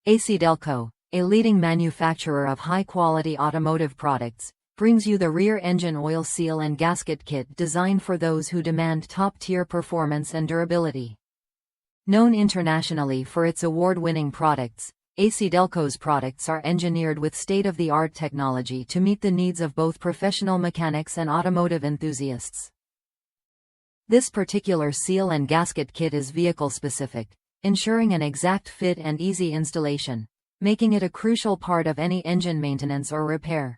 ACDelco, a leading manufacturer of high-quality automotive products, brings you the rear engine oil seal and gasket kit designed for those who demand top-tier performance and durability. Known internationally for its award-winning products, ACDelco's products are engineered with state-of-the-art technology to meet the needs of both professional mechanics and automotive enthusiasts. This particular seal and gasket kit is vehicle-specific, ensuring an exact fit and easy installation, making it a crucial part of any engine maintenance or repair.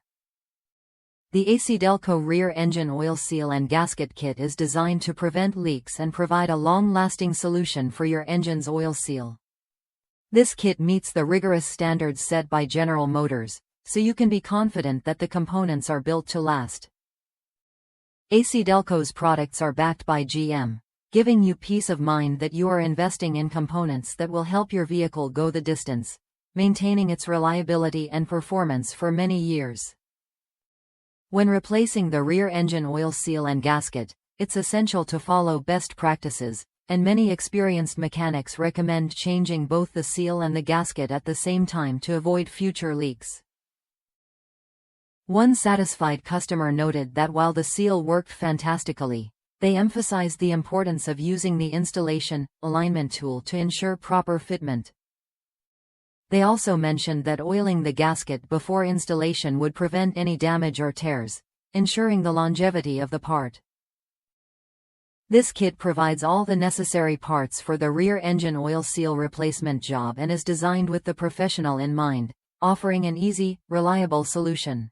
The ACDelco rear engine oil seal and gasket kit is designed to prevent leaks and provide a long-lasting solution for your engine's oil seal. This kit meets the rigorous standards set by General Motors, so you can be confident that the components are built to last. ACDelco's products are backed by GM, giving you peace of mind that you are investing in components that will help your vehicle go the distance, maintaining its reliability and performance for many years. When replacing the rear engine oil seal and gasket, it's essential to follow best practices, and many experienced mechanics recommend changing both the seal and the gasket at the same time to avoid future leaks. One satisfied customer noted that while the seal worked fantastically, they emphasized the importance of using the installation alignment tool to ensure proper fitment. They also mentioned that oiling the gasket before installation would prevent any damage or tears, ensuring the longevity of the part. This kit provides all the necessary parts for the rear engine oil seal replacement job and is designed with the professional in mind, offering an easy, reliable solution.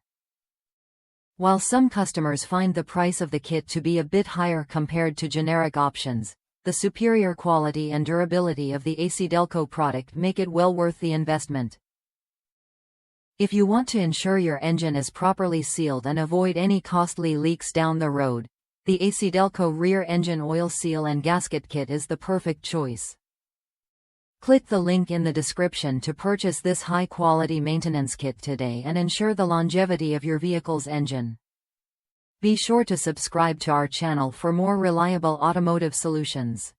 While some customers find the price of the kit to be a bit higher compared to generic options, the superior quality and durability of the ACDelco product make it well worth the investment. If you want to ensure your engine is properly sealed and avoid any costly leaks down the road, the ACDelco rear engine oil seal and gasket kit is the perfect choice. Click the link in the description to purchase this high-quality maintenance kit today and ensure the longevity of your vehicle's engine. Be sure to subscribe to our channel for more reliable automotive solutions.